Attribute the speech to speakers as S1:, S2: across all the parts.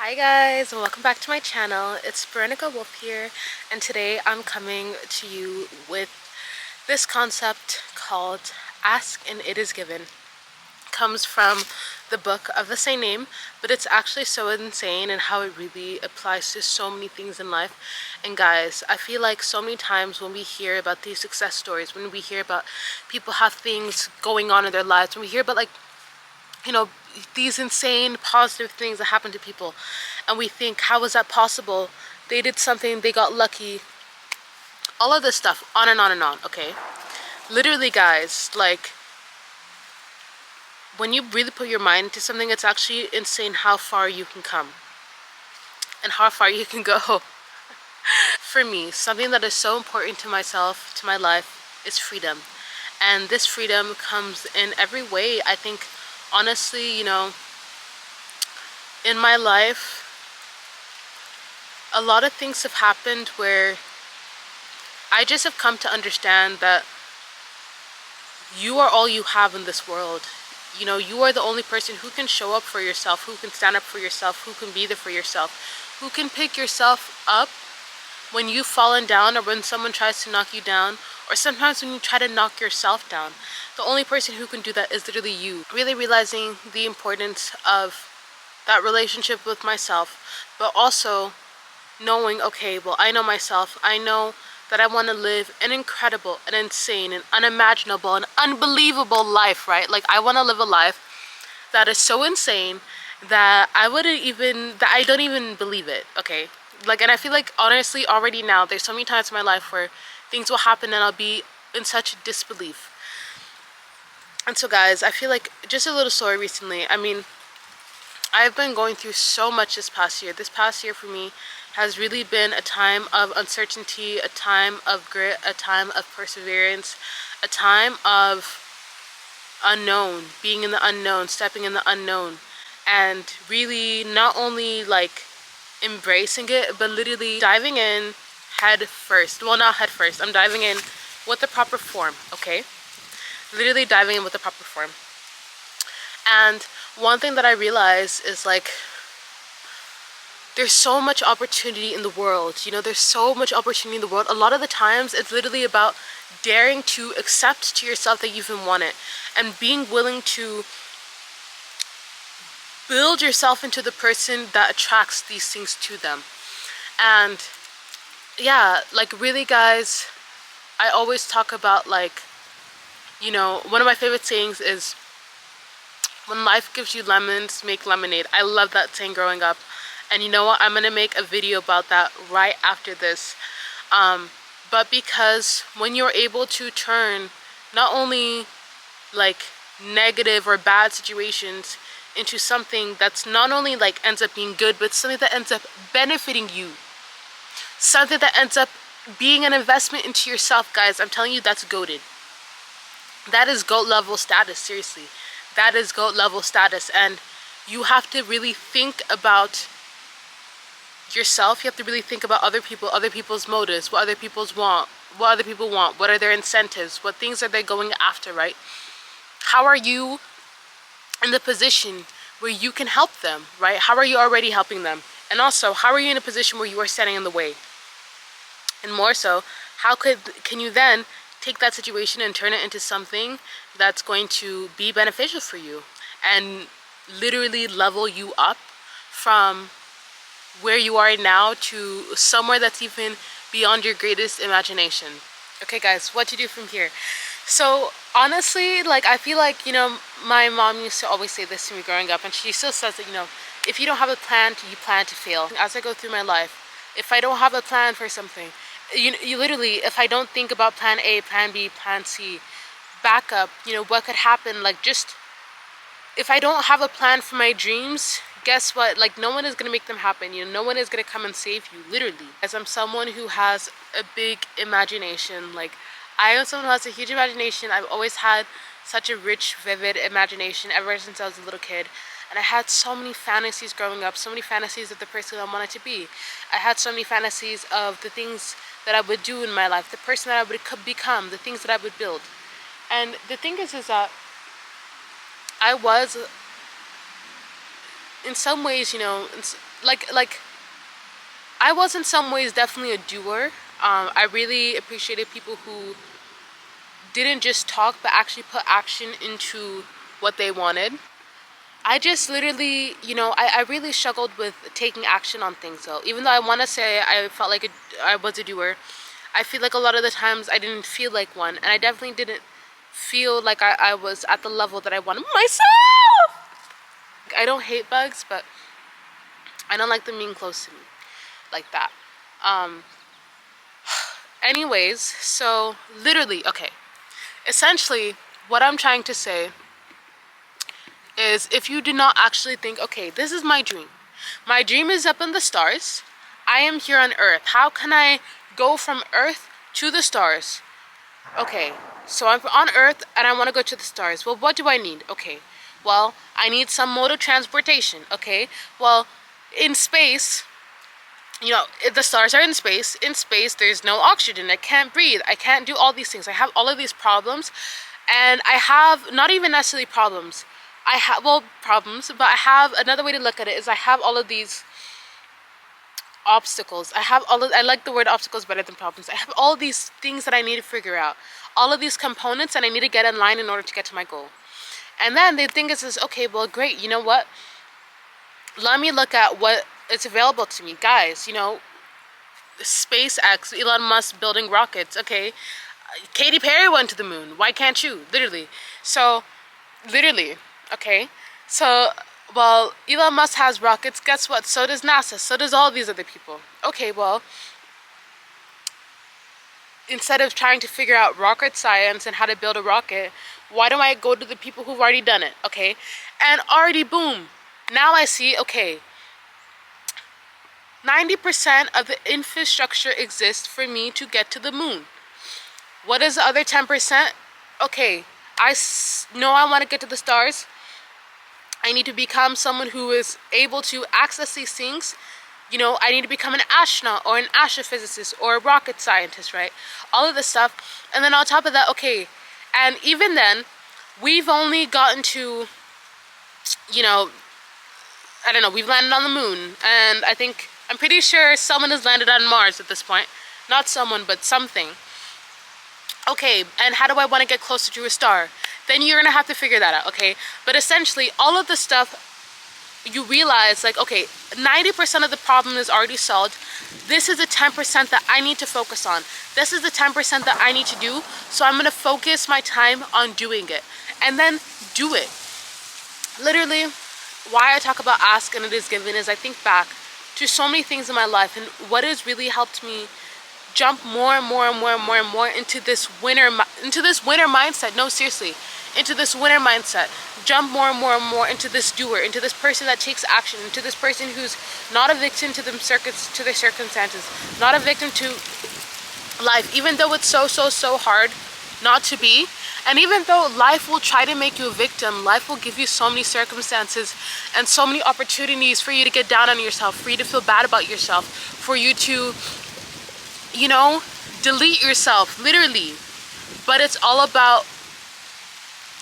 S1: Hi guys, and welcome back to my channel. It's Veronica Wolf here, and today I'm coming to you with this concept called Ask and It Is Given. It comes from the book of the same name, but it's actually so insane and how it really applies to so many things in life. And guys, I feel like so many times when we hear about these success stories, when we hear about people have things going on in their lives, when we hear about these insane positive things that happen to people, and we think, how is that possible? They did something, they got lucky, all of this stuff, on and on and on. Okay, literally guys, like when you really put your mind into something, it's actually insane how far you can come and how far you can go. For me, something that is so important to myself, to my life, is freedom. And this freedom comes in every way. I think honestly, in my life, a lot of things have happened where I just have come to understand that you are all you have in this world. You are the only person who can show up for yourself, who can stand up for yourself, who can be there for yourself, who can pick yourself up when you've fallen down, or when someone tries to knock you down, or sometimes when you try to knock yourself down. The only person who can do that is literally you. Really realizing the importance of that relationship with myself, but also knowing, okay, well, I know myself. I know that I want to live an incredible, an insane, an unimaginable, an unbelievable life, right? Like, I want to live a life that is so insane that I don't even believe it, okay? Like, and I feel like, honestly, already now, there's so many times in my life where things will happen and I'll be in such disbelief. And so, guys, I feel like, just a little story recently. I've been going through so much this past year. This past year for me has really been a time of uncertainty, a time of grit, a time of perseverance, a time of unknown, being in the unknown, stepping in the unknown, and really not only like embracing it, but literally diving in head first. Well, not head first. I'm diving in with the proper form, okay? Literally diving in with the proper form. And one thing that I realized is, like, there's so much opportunity in the world. There's so much opportunity in the world. A lot of the times it's literally about daring to accept to yourself that you even want it, and being willing to build yourself into the person that attracts these things to them. And yeah, like, really guys, I always talk about, like, one of my favorite sayings is, when life gives you lemons, make lemonade. I love that saying growing up. And you know what? I'm going to make a video about that right after this. But because when you're able to turn not only like negative or bad situations into something that's not only like ends up being good, but something that ends up benefiting you, something that ends up being an investment into yourself, guys, I'm telling you, that's goated. That is GOAT level status, seriously. That is GOAT level status. And you have to really think about yourself. You have to really think about other people, other people's motives, what other people want, what are their incentives, what things are they going after, right? How are you in the position where you can help them, right? How are you already helping them? And also, how are you in a position where you are standing in the way? And more so, can you then take that situation and turn it into something that's going to be beneficial for you and literally level you up from where you are now to somewhere that's even beyond your greatest imagination. Okay guys, what to do from here? So honestly, like, I feel like, my mom used to always say this to me growing up, and she still says that, if you don't have a plan, you plan to fail. As I go through my life, if I don't have a plan for something, you literally, if I don't think about plan A, plan B, plan C, backup, what could happen, like, just, if I don't have a plan for my dreams, guess what? Like, no one is going to make them happen. No one is going to come and save you, literally. As I'm someone who has a big imagination, like, I am someone who has a huge imagination. I've always had such a rich, vivid imagination ever since I was a little kid. And I had so many fantasies growing up, so many fantasies of the person I wanted to be. I had so many fantasies of the things that I would do in my life, the person that I would become, the things that I would build. And the thing is that I was in some ways, you know, like I was in some ways definitely a doer. I really appreciated people who didn't just talk but actually put action into what they wanted. I just literally, you know, I really struggled with taking action on things though. Even though I want to say I felt like I was a doer, I feel like a lot of the times I didn't feel like one. And I definitely didn't feel like I was at the level that I wanted myself. I don't hate bugs, but I don't like them being close to me like that. Um, anyways, so literally, okay. Essentially, what I'm trying to say is if you do not actually think, okay, this is my dream. My dream is up in the stars. I am here on Earth. How can I go from Earth to the stars? Okay, so I'm on Earth and I want to go to the stars. Well, what do I need? Okay, well, I need some mode of transportation. Okay, well, in space, you know, the stars are in space. In space, there's no oxygen. I can't breathe. I can't do all these things. I have all of these problems. And I have not even necessarily problems. I have, well, problems, but I have another way to look at it is I have all of these obstacles. I like the word obstacles better than problems. I have all these things that I need to figure out. All of these components, and I need to get in line in order to get to my goal. And then the thing is okay, well, great. You know what? Let me look at what is available to me. Guys, you know, SpaceX, Elon Musk building rockets. Okay, Katy Perry went to the moon. Why can't you? Literally. So, literally. Okay. So, well, Elon Musk has rockets. Guess what? So does NASA. So does all these other people. Okay, well, instead of trying to figure out rocket science and how to build a rocket, why don't I go to the people who've already done it? Okay. And already, boom. Now I see, okay, 90% of the infrastructure exists for me to get to the moon. What is the other 10%? Okay, I know I want to get to the stars. I need to become someone who is able to access these things. You know, I need to become an astronaut or an astrophysicist or a rocket scientist, right? All of this stuff. And then on top of that, okay, and even then, we've only gotten to, you know, I don't know, we've landed on the moon. And I'm pretty sure someone has landed on Mars at this point. Not someone, but something. Okay, and how do I want to get closer to a star? Then you're gonna have to figure that out, okay? But essentially, all of the stuff, you realize, like, okay, 90% of the problem is already solved. This is the 10% that I need to focus on. This is the 10% that I need to do, so I'm gonna focus my time on doing it. And then do it. Literally, why I talk about ask and it is given is I think back to so many things in my life and what has really helped me jump more and more and more and more and more into this winner mindset. No, seriously, into this winner mindset. Jump more and more and more into this doer, into this person that takes action, into this person who's not a victim to their circumstances, not a victim to life, even though it's so hard not to be. And even though life will try to make you a victim, life will give you so many circumstances and so many opportunities for you to get down on yourself, for you to feel bad about yourself, for you to, you know, delete yourself, literally. But it's all about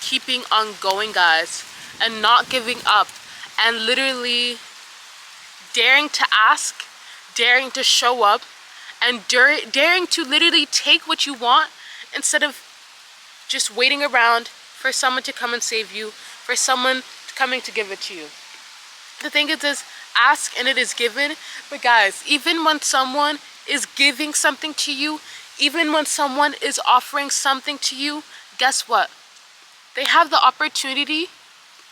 S1: keeping on going, guys, and not giving up, and literally daring to ask, daring to show up, and daring to literally take what you want instead of just waiting around for someone to come and save you, for someone coming to give it to you. The thing is ask and it is given. But guys, even when someone is giving something to you, even when someone is offering something to you, guess what? They have the opportunity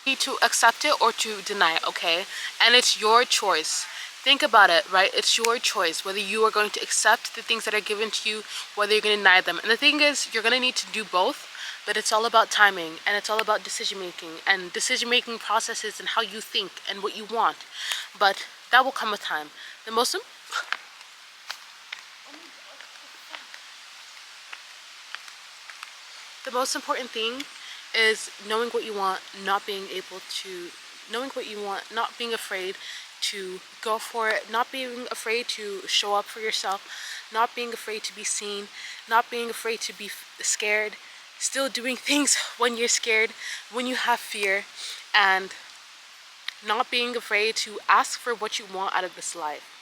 S1: to accept it or to deny it, okay? And it's your choice. Think about it, right? It's your choice whether you are going to accept the things that are given to you, whether you're going to deny them. And the thing is, you're going to need to do both, but it's all about timing, and it's all about decision making and decision-making processes and how you think and what you want. But that will come with time. The most important thing is knowing what you want, not being afraid to go for it, not being afraid to show up for yourself, not being afraid to be seen, not being afraid to be scared, still doing things when you're scared, when you have fear, and not being afraid to ask for what you want out of this life.